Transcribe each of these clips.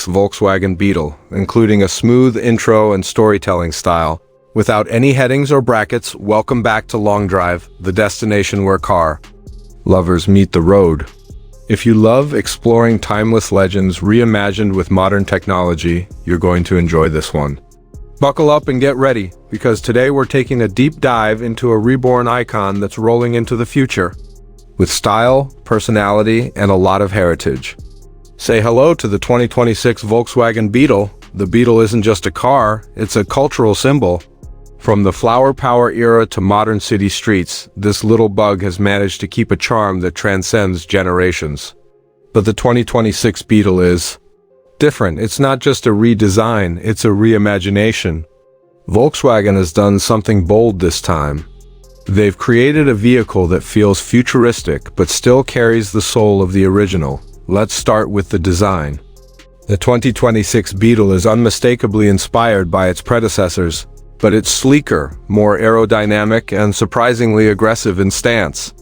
Volkswagen Beetle, including a smooth intro and storytelling style. Without any headings or brackets, welcome back to Long Drive, the destination where car lovers meet the road. If you love exploring timeless legends reimagined with modern technology, you're going to enjoy this one. Buckle up and get ready, because today we're taking a deep dive into a reborn icon that's rolling into the future, with style, personality, and a lot of heritage. Say hello to the 2026 Volkswagen Beetle. The Beetle isn't just a car, it's a cultural symbol. From the flower power era to modern city streets, this little bug has managed to keep a charm that transcends generations. But the 2026 Beetle is different. It's not just a redesign, it's a reimagination. Volkswagen has done something bold this time. They've created a vehicle that feels futuristic but still carries the soul of the original. Let's start with the design. The 2026 Beetle is unmistakably inspired by its predecessors, but it's sleeker, more aerodynamic, and surprisingly aggressive in stance.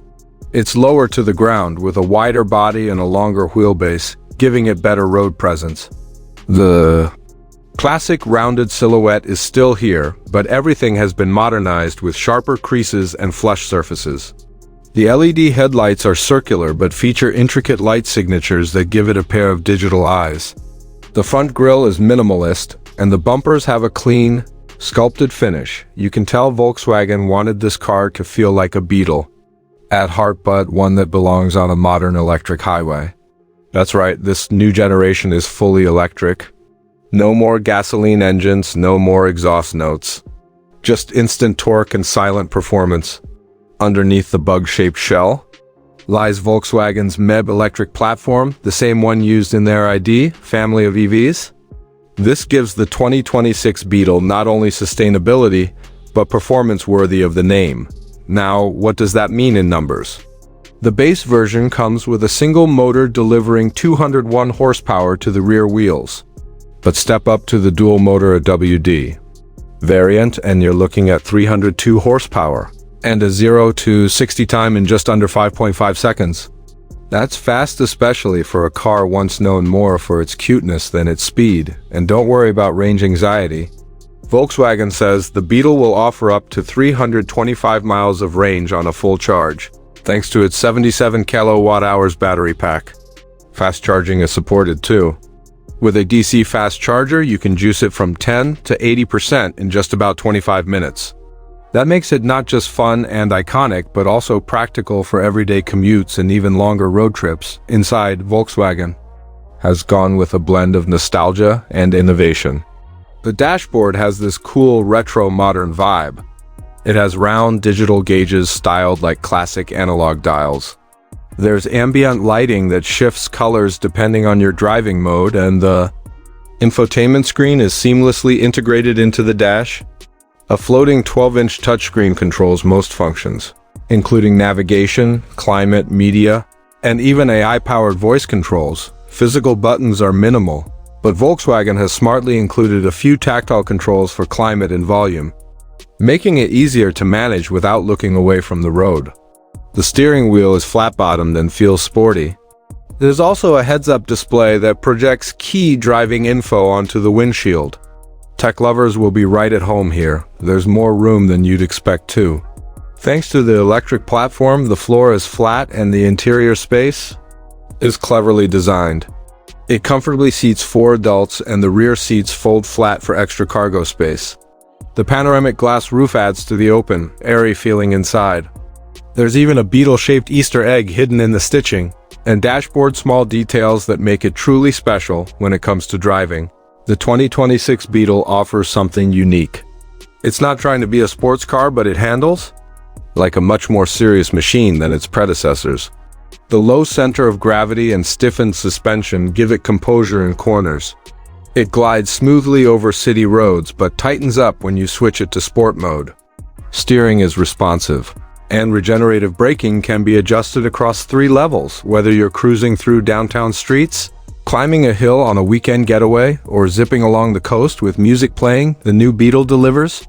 It's lower to the ground with a wider body and a longer wheelbase, giving it better road presence. The classic rounded silhouette is still here, but everything has been modernized with sharper creases and flush surfaces. The LED headlights are circular but feature intricate light signatures that give it a pair of digital eyes. The front grille is minimalist, and the bumpers have a clean, sculpted finish. You can tell Volkswagen wanted this car to feel like a Beetle at heart, but one that belongs on a modern electric highway. That's right, this new generation is fully electric. No more gasoline engines, no more exhaust notes. Just instant torque and silent performance. Underneath the bug-shaped shell lies Volkswagen's MEB electric platform, the same one used in their ID family of EVs. This gives the 2026 Beetle not only sustainability, but performance worthy of the name. Now, what does that mean in numbers? The base version comes with a single motor delivering 201 horsepower to the rear wheels. But step up to the dual motor WD variant and you're looking at 302 horsepower and a 0 to 60 time in just under 5.5 seconds. That's fast, especially for a car once known more for its cuteness than its speed. And don't worry about range anxiety. Volkswagen says the Beetle will offer up to 325 miles of range on a full charge, thanks to its 77 kilowatt-hours battery pack. Fast charging is supported too. With a DC fast charger, you can juice it from 10 to 80% in just about 25 minutes. That makes it not just fun and iconic, but also practical for everyday commutes and even longer road trips. Inside, Volkswagen has gone with a blend of nostalgia and innovation. The dashboard has this cool retro modern vibe. It has round digital gauges styled like classic analog dials. There's ambient lighting that shifts colors depending on your driving mode, and the infotainment screen is seamlessly integrated into the dash. A floating 12-inch touchscreen controls most functions, including navigation, climate, media, and even AI-powered voice controls. Physical buttons are minimal, but Volkswagen has smartly included a few tactile controls for climate and volume, making it easier to manage without looking away from the road. The steering wheel is flat-bottomed and feels sporty. There's also a heads-up display that projects key driving info onto the windshield. Tech lovers will be right at home here. There's more room than you'd expect too. Thanks to the electric platform, the floor is flat and the interior space is cleverly designed. It comfortably seats 4 adults and the rear seats fold flat for extra cargo space. The panoramic glass roof adds to the open, airy feeling inside. There's even a Beetle-shaped Easter egg hidden in the stitching, and dashboard small details that make it truly special when it comes to driving. The 2026 Beetle offers something unique. It's not trying to be a sports car, but it handles like a much more serious machine than its predecessors. The low center of gravity and stiffened suspension give it composure in corners. It glides smoothly over city roads, but tightens up when you switch it to sport mode. Steering is responsive, and regenerative braking can be adjusted across 3 levels, whether you're cruising through downtown streets, climbing a hill on a weekend getaway, or zipping along the coast with music playing. The new Beetle delivers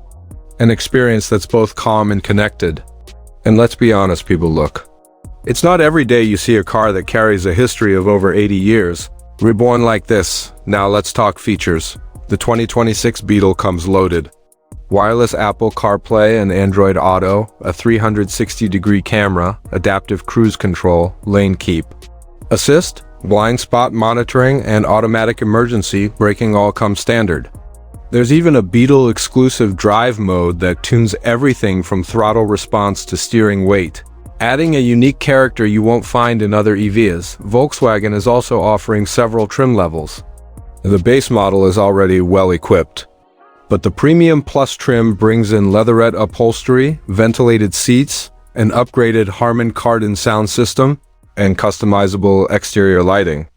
an experience that's both calm and connected. And let's be honest, people, look. It's not every day you see a car that carries a history of over 80 years. Reborn like this. Now let's talk features. The 2026 Beetle comes loaded. Wireless Apple CarPlay and Android Auto, a 360-degree camera, adaptive cruise control, lane keep assist, blind spot monitoring, and automatic emergency braking all come standard. There's even a Beetle exclusive drive mode that tunes everything from throttle response to steering weight, adding a unique character you won't find in other EVs. Volkswagen is also offering several trim levels. The base model is already well equipped, but the Premium Plus trim brings in leatherette upholstery, ventilated seats, an upgraded Harman Kardon sound system, and customizable exterior lighting.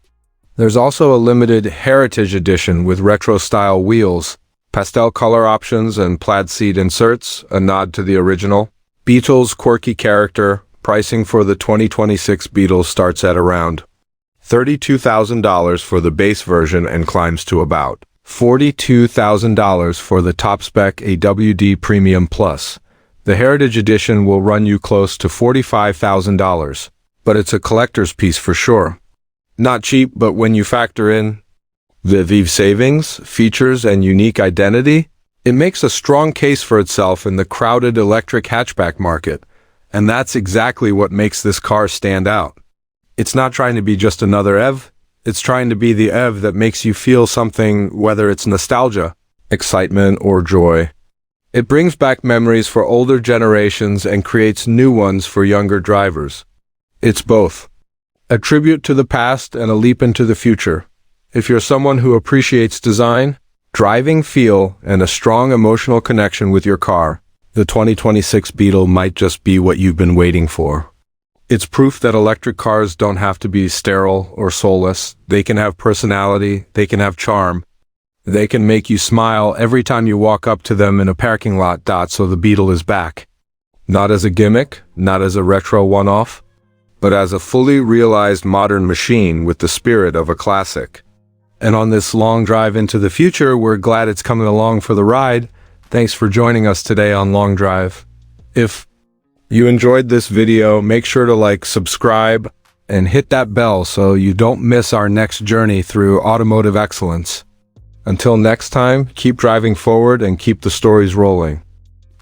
There's also a limited Heritage Edition with retro-style wheels, pastel color options, and plaid seat inserts, a nod to the original. Beetle's quirky character. Pricing for the 2026 Beetle starts at around $32,000 for the base version and climbs to about $42,000 for the top-spec AWD Premium Plus. The Heritage Edition will run you close to $45,000, but it's a collector's piece for sure. Not cheap, but when you factor in the EV savings, features, and unique identity, it makes a strong case for itself in the crowded electric hatchback market. And that's exactly what makes this car stand out. It's not trying to be just another EV, it's trying to be the EV that makes you feel something, whether it's nostalgia, excitement, or joy. It brings back memories for older generations and creates new ones for younger drivers. It's both a tribute to the past and a leap into the future. If you're someone who appreciates design, driving feel, and a strong emotional connection with your car, the 2026 Beetle might just be what you've been waiting for. It's proof that electric cars don't have to be sterile or soulless. They can have personality, they can have charm. They can make you smile every time you walk up to them in a parking lot. So the Beetle is back. Not as a gimmick, not as a retro one-off, but as a fully realized modern machine with the spirit of a classic. And on this long drive into the future, we're glad it's coming along for the ride. Thanks for joining us today on Long Drive. If you enjoyed this video, make sure to like, subscribe, and hit that bell so you don't miss our next journey through automotive excellence. Until next time, keep driving forward and keep the stories rolling.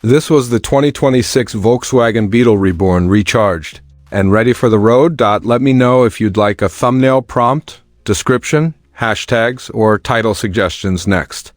This was the 2026 Volkswagen Beetle Reborn recharged and ready for the road. Let me know if you'd like a thumbnail prompt, description, hashtags, or title suggestions next.